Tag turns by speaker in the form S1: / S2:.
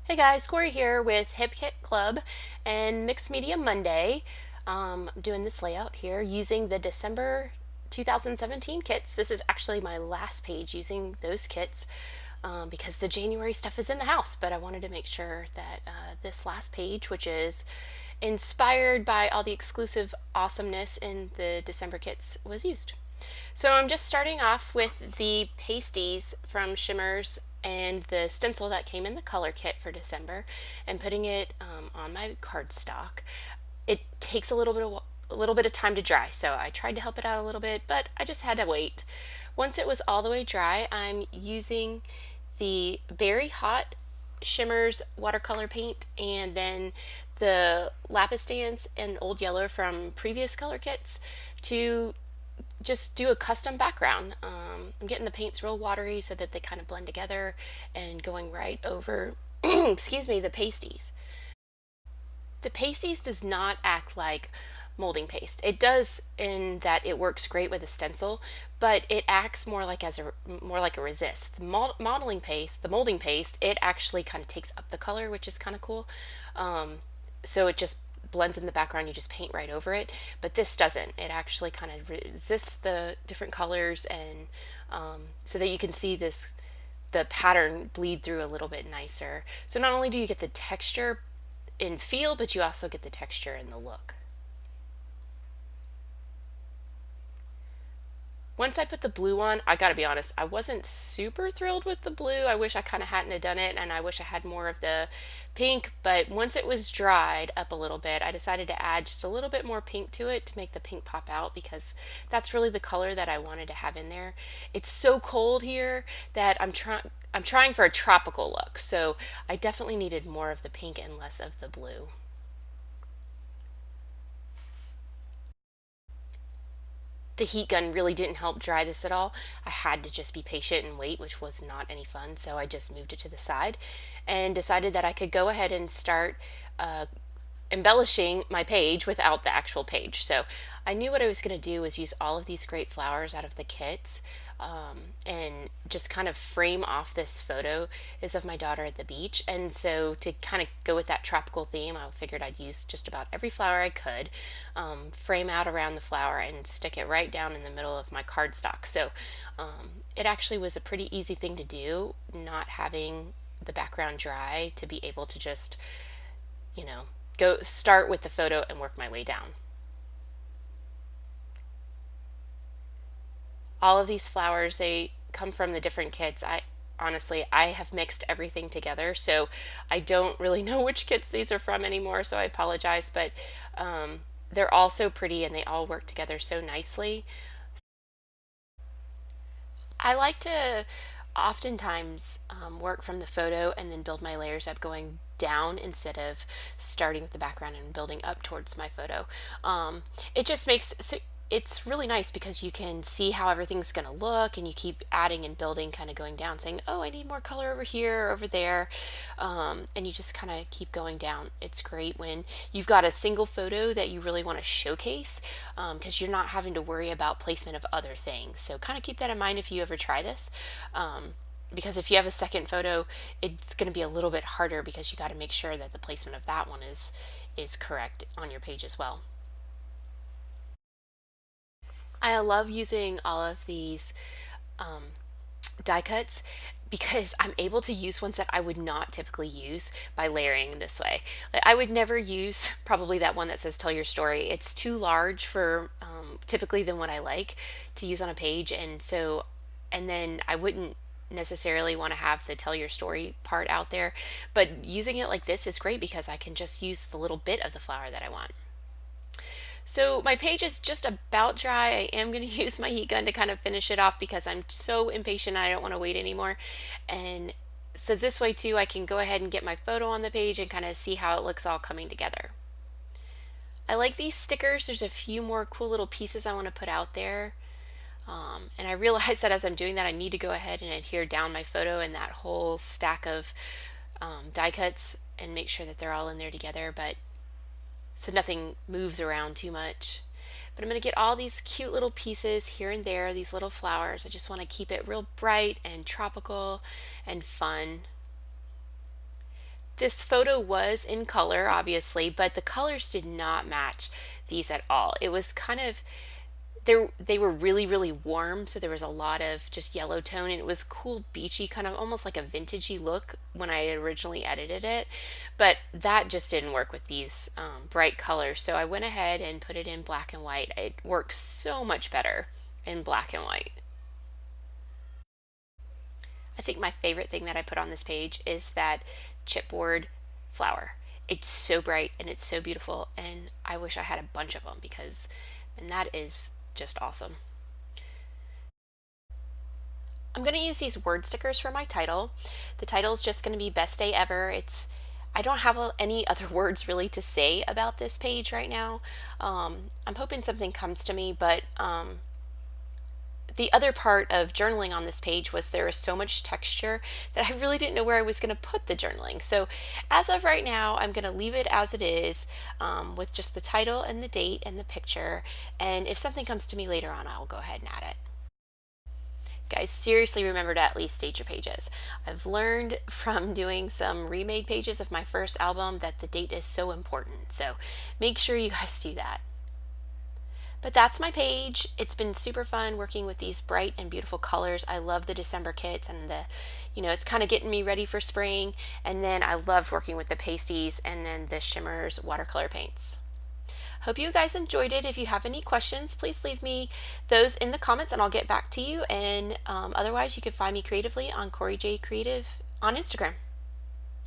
S1: Hey guys, Corey here with Hip Kit Club and Mixed Media Monday. I'm doing this layout here using the December 2017 kits. This is actually my last page using those kits because the January stuff is in the house, but I wanted to make sure that this last page, which is inspired by all the exclusive awesomeness in the December kits, was used. So I'm just starting off with the pasties from Shimmers and the stencil that came in the color kit for December and putting it on my cardstock. It takes a little bit of time to dry, so I tried to help it out a little bit, but I just had to wait. Once it was all the way dry, I'm using the Berry Hot Shimmers watercolor paint and then the Lapis Dance and Old Yellow from previous color kits to just do a custom background. I'm getting the paints real watery so that they kind of blend together and going right over, excuse me, the pasties. The pasties does not act like molding paste. It does in that it works great with a stencil, but it acts more like a resist. The modeling paste, the molding paste, it actually kind of takes up the color, which is kind of cool. So it just blends in the background, you just paint right over it, but this doesn't. It actually kind of resists the different colors and so that you can see the pattern bleed through a little bit nicer. So not only do you get the texture in feel, but you also get the texture in the look. Once I put the blue on, I gotta be honest, I wasn't super thrilled with the blue. I wish I kind of hadn't have done it, and I wish I had more of the pink, but once it was dried up a little bit, I decided to add just a little bit more pink to it to make the pink pop out because that's really the color that I wanted to have in there. It's so cold here that I'm trying for a tropical look, so I definitely needed more of the pink and less of the blue. The heat gun really didn't help dry this at all. I had to just be patient and wait, which was not any fun. So I just moved it to the side and decided that I could go ahead and start uh, embellishing my page without the actual page. So I knew what I was going to do was use all of these great flowers out of the kits and just kind of frame off this photo is of my daughter at the beach. And so to kind of go with that tropical theme, I figured I'd use just about every flower I could, frame out around the flower and stick it right down in the middle of my cardstock. So it actually was a pretty easy thing to do, not having the background dry, to be able to just, you know, go start with the photo and work my way down. All of these flowers, they come from the different kits. I honestly, I have mixed everything together, so I don't really know which kits these are from anymore, so I apologize, but they're all so pretty and they all work together so nicely. I like to oftentimes work from the photo and then build my layers up going down instead of starting with the background and building up towards my photo. It just makes so it's really nice because you can see how everything's going to look and you keep adding and building, kind of going down, saying, oh, I need more color over here, over there. And you just kind of keep going down. It's great when you've got a single photo that you really want to showcase because you're not having to worry about placement of other things. So kind of keep that in mind if you ever try this. Because if you have a second photo, it's going to be a little bit harder because you got to make sure that the placement of that one is correct on your page as well. I love using all of these um, die cuts because I'm able to use ones that I would not typically use by layering this way. Like, I would never use probably that one that says tell your story. It's too large for typically than what I like to use on a page, and then I wouldn't necessarily want to have the tell your story part out there, but using it like this is great because I can just use the little bit of the flower that I want. So my page is just about dry. I am going to use my heat gun to kind of finish it off because I'm so impatient. I don't want to wait anymore. And so this way too, I can go ahead and get my photo on the page and kind of see how it looks all coming together. I like these stickers. There's a few more cool little pieces I want to put out there. And I realize that as I'm doing that, I need to go ahead and adhere down my photo and that whole stack of die cuts and make sure that they're all in there together. But so nothing moves around too much. But I'm going to get all these cute little pieces here and there, these little flowers. I just want to keep it real bright and tropical and fun. This photo was in color, obviously, but the colors did not match these at all. It was kind of they were really really warm, so there was a lot of just yellow tone, and it was cool beachy, kind of almost like a vintagey look when I originally edited it, but that just didn't work with these bright colors, so I went ahead and put it in black and white. It works so much better in black and white. I think my favorite thing that I put on this page is that chipboard flower. It's so bright and it's so beautiful, and I wish I had a bunch of them because, and that is just awesome. I'm going to use these word stickers for my title. The title is just going to be Best Day Ever. I don't have any other words really to say about this page right now. I'm hoping something comes to me, but the other part of journaling on this page was there was so much texture that I really didn't know where I was going to put the journaling. So as of right now, I'm going to leave it as it is, with just the title and the date and the picture. And if something comes to me later on, I'll go ahead and add it. Guys, seriously remember to at least date your pages. I've learned from doing some remade pages of my first album that the date is so important. So make sure you guys do that. But that's my page. It's been super fun working with these bright and beautiful colors. I love the December kits, and it's kind of getting me ready for spring. And then I loved working with the pasties and then the shimmers watercolor paints. Hope you guys enjoyed it. If you have any questions, please leave me those in the comments and I'll get back to you. And otherwise, you can find me creatively on Corrie J Creative on Instagram.